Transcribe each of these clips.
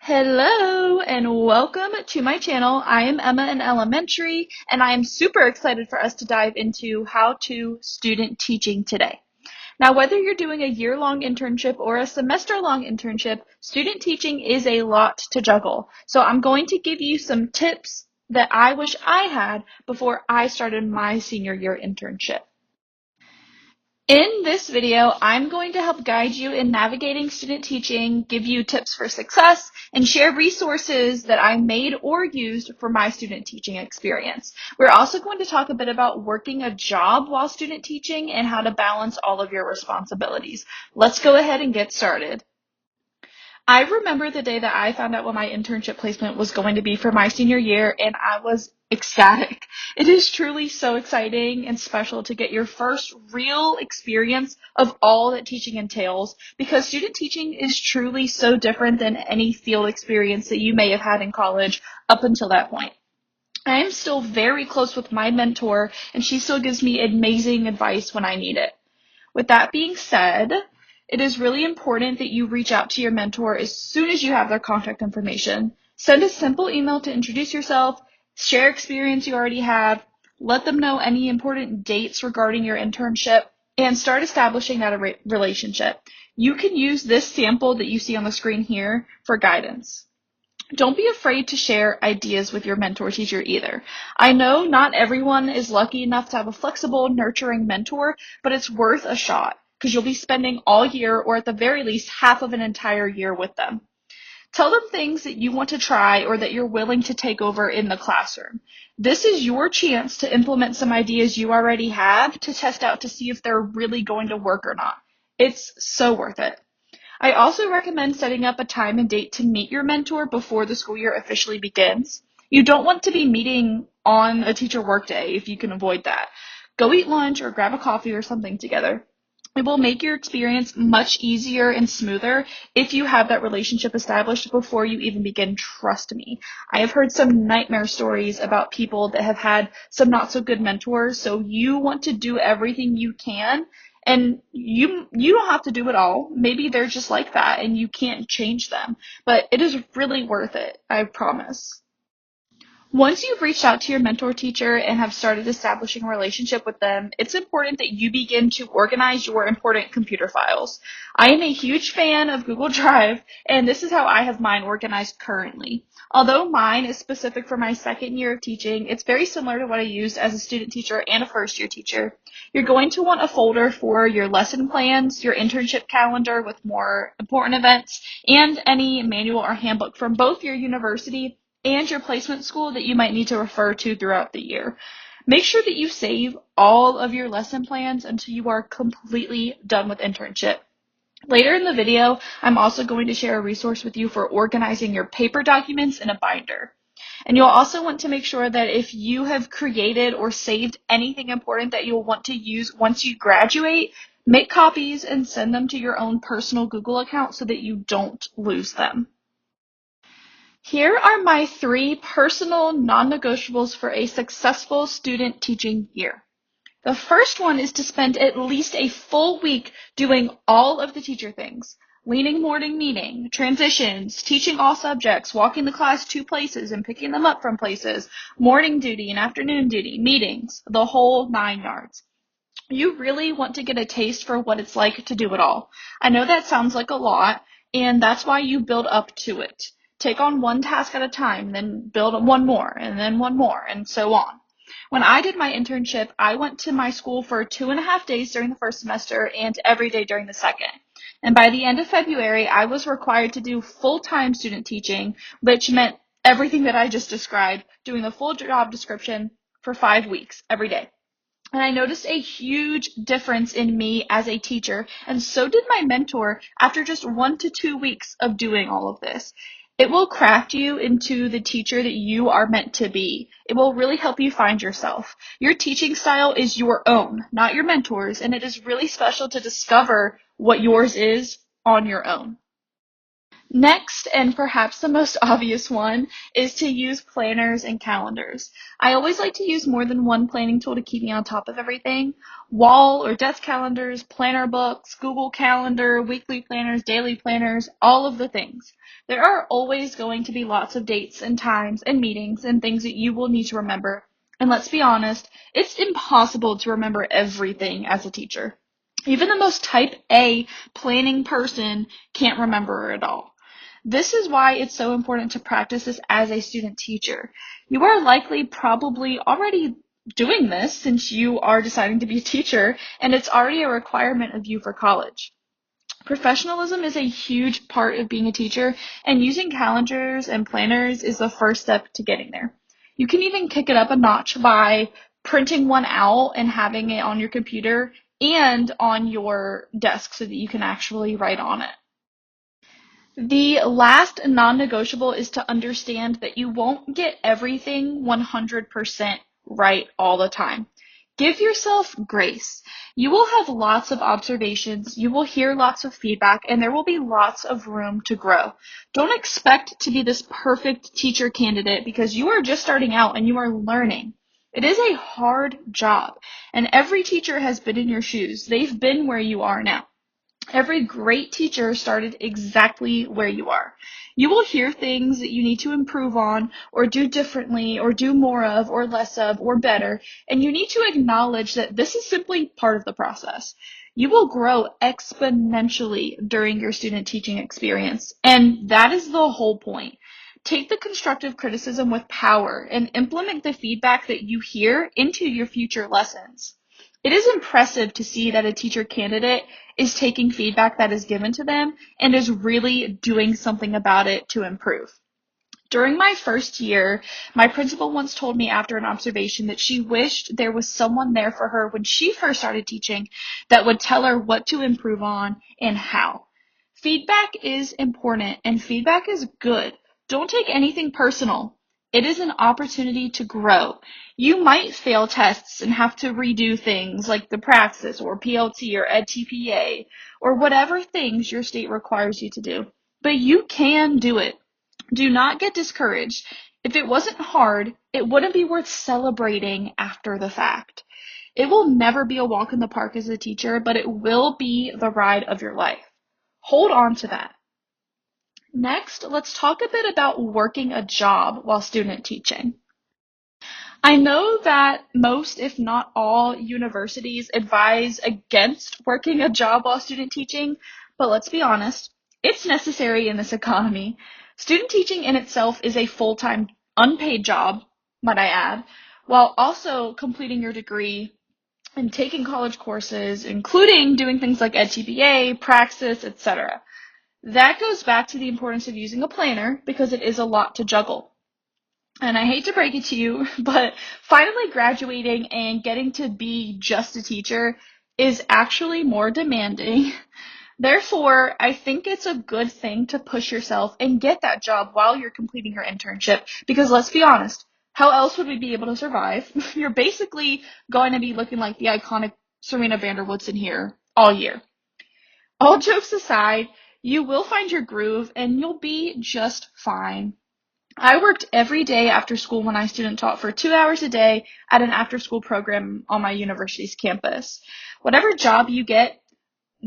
Hello and welcome to my channel. I am Emma in elementary and I am super excited for us to dive into how to student teaching today. Now, whether you're doing a year-long internship or a semester-long internship, student teaching is a lot to juggle. So I'm going to give you some tips that I wish I had before I started my senior year internship. In this video, I'm going to help guide you in navigating student teaching, give you tips for success, and share resources that I made or used for my student teaching experience. We're also going to talk a bit about working a job while student teaching and how to balance all of your responsibilities. Let's go ahead and get started. I remember the day that I found out what my internship placement was going to be for my senior year, and I was ecstatic. It is truly so exciting and special to get your first real experience of all that teaching entails, because student teaching is truly so different than any field experience that you may have had in college up until that point. I am still very close with my mentor, and she still gives me amazing advice when I need it. With that being said, it is really important that you reach out to your mentor as soon as you have their contact information. Send a simple email to introduce yourself, share experience you already have, let them know any important dates regarding your internship, and start establishing that relationship. You can use this sample that you see on the screen here for guidance. Don't be afraid to share ideas with your mentor teacher either. I know not everyone is lucky enough to have a flexible, nurturing mentor, but it's worth a shot because you'll be spending all year or at the very least half of an entire year with them. Tell them things that you want to try or that you're willing to take over in the classroom. This is your chance to implement some ideas you already have to test out to see if they're really going to work or not. It's so worth it. I also recommend setting up a time and date to meet your mentor before the school year officially begins. You don't want to be meeting on a teacher workday if you can avoid that. Go eat lunch or grab a coffee or something together. It will make your experience much easier and smoother if you have that relationship established before you even begin. Trust me. I have heard some nightmare stories about people that have had some not so good mentors, so you want to do everything you can. And you don't have to do it all. Maybe they're just like that and you can't change them. But it is really worth it, I promise. Once you've reached out to your mentor teacher and have started establishing a relationship with them, it's important that you begin to organize your important computer files. I am a huge fan of Google Drive, and this is how I have mine organized currently. Although mine is specific for my second year of teaching, it's very similar to what I used as a student teacher and a first year teacher. You're going to want a folder for your lesson plans, your internship calendar with more important events, and any manual or handbook from both your university and your placement school that you might need to refer to throughout the year. Make sure that you save all of your lesson plans until you are completely done with internship. Later in the video, I'm also going to share a resource with you for organizing your paper documents in a binder. And you'll also want to make sure that if you have created or saved anything important that you'll want to use once you graduate, make copies and send them to your own personal Google account so that you don't lose them. Here are my 3 personal non-negotiables for a successful student teaching year. The first one is to spend at least a full week doing all of the teacher things. Leading morning meeting, transitions, teaching all subjects, walking the class to places and picking them up from places, morning duty and afternoon duty, meetings, the whole 9 yards. You really want to get a taste for what it's like to do it all. I know that sounds like a lot, and that's why you build up to it. Take on one task at a time, then build one more, and then one more, and so on. When I did my internship, I went to my school for 2.5 days during the first semester and every day during the second. And by the end of February, I was required to do full-time student teaching, which meant everything that I just described, doing the full job description for 5 weeks every day. And I noticed a huge difference in me as a teacher, and so did my mentor after just 1 to 2 weeks of doing all of this. It will craft you into the teacher that you are meant to be. It will really help you find yourself. Your teaching style is your own, not your mentor's, and it is really special to discover what yours is on your own. Next, and perhaps the most obvious one, is to use planners and calendars. I always like to use more than one planning tool to keep me on top of everything. Wall or desk calendars, planner books, Google Calendar, weekly planners, daily planners, all of the things. There are always going to be lots of dates and times and meetings and things that you will need to remember. And let's be honest, it's impossible to remember everything as a teacher. Even the most type A planning person can't remember it all. This is why it's so important to practice this as a student teacher. You are likely probably already doing this since you are deciding to be a teacher, and it's already a requirement of you for college. Professionalism is a huge part of being a teacher, and using calendars and planners is the first step to getting there. You can even kick it up a notch by printing one out and having it on your computer and on your desk so that you can actually write on it. The last non-negotiable is to understand that you won't get everything 100% right all the time. Give yourself grace. You will have lots of observations, you will hear lots of feedback, and there will be lots of room to grow. Don't expect to be this perfect teacher candidate because you are just starting out and you are learning. It is a hard job, and every teacher has been in your shoes. They've been where you are now. Every great teacher started exactly where you are. You will hear things that you need to improve on or do differently or do more of or less of or better, and you need to acknowledge that this is simply part of the process. You will grow exponentially during your student teaching experience, and that is the whole point. Take the constructive criticism with power and implement the feedback that you hear into your future lessons. It is impressive to see that a teacher candidate is taking feedback that is given to them and is really doing something about it to improve. During my first year, my principal once told me after an observation that she wished there was someone there for her when she first started teaching that would tell her what to improve on and how. Feedback is important and feedback is good. Don't take anything personal. It is an opportunity to grow. You might fail tests and have to redo things like the Praxis or PLT or EdTPA or whatever things your state requires you to do. But you can do it. Do not get discouraged. If it wasn't hard, it wouldn't be worth celebrating after the fact. It will never be a walk in the park as a teacher, but it will be the ride of your life. Hold on to that. Next, let's talk a bit about working a job while student teaching. I know that most, if not all, universities advise against working a job while student teaching, but let's be honest, it's necessary in this economy. Student teaching in itself is a full-time, unpaid job, might I add, while also completing your degree and taking college courses, including doing things like EdTPA, Praxis, etc. That goes back to the importance of using a planner because it is a lot to juggle. And I hate to break it to you, but finally graduating and getting to be just a teacher is actually more demanding. Therefore, I think it's a good thing to push yourself and get that job while you're completing your internship because let's be honest, how else would we be able to survive? You're basically going to be looking like the iconic Serena Vanderwoods in here all year. All jokes aside, you will find your groove and you'll be just fine. I worked every day after school when I student taught for 2 hours a day at an after school program on my university's campus. Whatever job you get,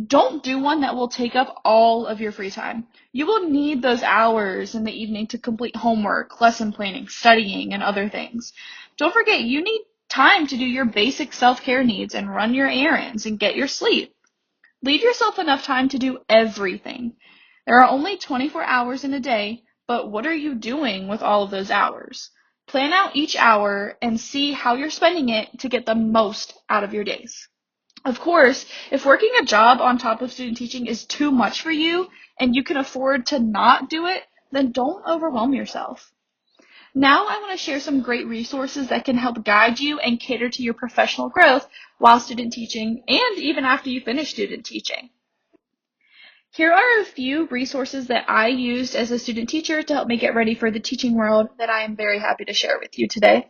don't do one that will take up all of your free time. You will need those hours in the evening to complete homework, lesson planning, studying, and other things. Don't forget, you need time to do your basic self-care needs and run your errands and get your sleep. Leave yourself enough time to do everything. There are only 24 hours in a day, but what are you doing with all of those hours? Plan out each hour and see how you're spending it to get the most out of your days. Of course, if working a job on top of student teaching is too much for you and you can afford to not do it, then don't overwhelm yourself. Now I want to share some great resources that can help guide you and cater to your professional growth while student teaching and even after you finish student teaching. Here are a few resources that I used as a student teacher to help me get ready for the teaching world that I am very happy to share with you today.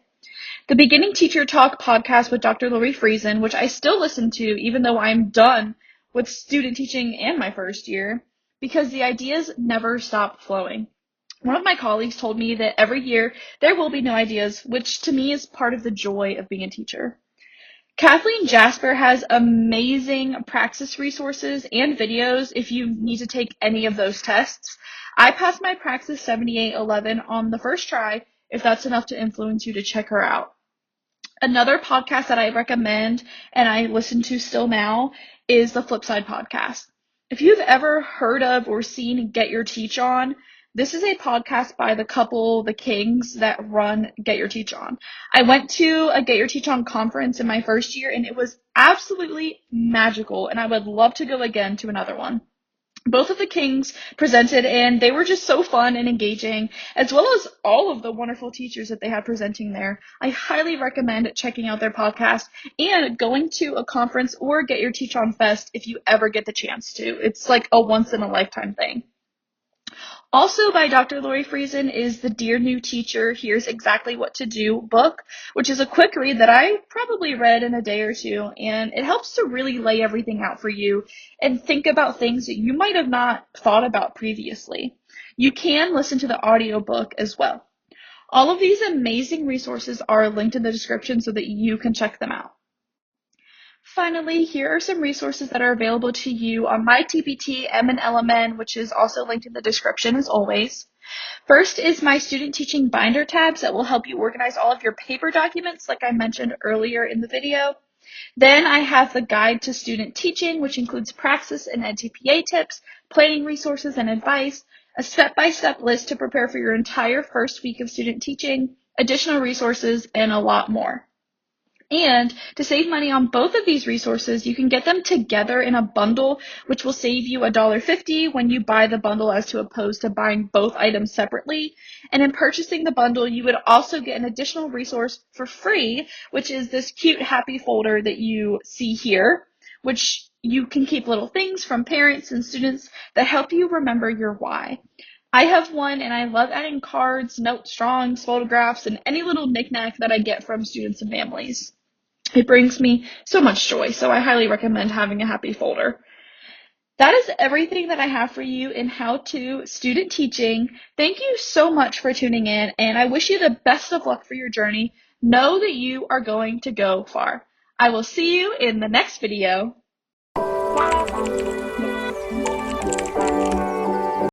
The Beginning Teacher Talk podcast with Dr. Lori Friesen, which I still listen to even though I'm done with student teaching and my first year. because the ideas never stop flowing. One of my colleagues told me that every year there will be new ideas, which to me is part of the joy of being a teacher. Kathleen Jasper has amazing praxis resources and videos if you need to take any of those tests. I passed my praxis 7811 on the first try, if that's enough to influence you to check her out. Another podcast that I recommend and I listen to still now is the Flipside podcast. If you've ever heard of or seen Get Your Teach On, this is a podcast by the couple, the Kings, that run Get Your Teach On. I went to a Get Your Teach On conference in my first year and it was absolutely magical, and I would love to go again to another one. Both of the Kings presented and they were just so fun and engaging, as well as all of the wonderful teachers that they had presenting there. I highly recommend checking out their podcast and going to a conference or Get Your Teach On Fest if you ever get the chance to. It's like a once in a lifetime thing. Also by Dr. Lori Friesen is the Dear New Teacher, Here's Exactly What to Do book, which is a quick read that I probably read in a day or two, and it helps to really lay everything out for you and think about things that you might have not thought about previously. You can listen to the audiobook as well. All of these amazing resources are linked in the description so that you can check them out. Finally, here are some resources that are available to you on my TPT M&LMN, which is also linked in the description as always. First is my student teaching binder tabs that will help you organize all of your paper documents like I mentioned earlier in the video. Then I have the guide to student teaching, which includes praxis and NTPA tips, planning resources and advice, a step-by-step list to prepare for your entire first week of student teaching, additional resources, and a lot more. And to save money on both of these resources, you can get them together in a bundle, which will save you $1.50 when you buy the bundle as to opposed to buying both items separately. And in purchasing the bundle, you would also get an additional resource for free, which is this cute happy folder that you see here, which you can keep little things from parents and students that help you remember your why. I have one and I love adding cards, notes, drawings, photographs, and any little knickknack that I get from students and families. It brings me so much joy, so I highly recommend having a happy folder. That is everything that I have for you in How to Student Teaching. Thank you so much for tuning in, and I wish you the best of luck for your journey. Know that you are going to go far. I will see you in the next video.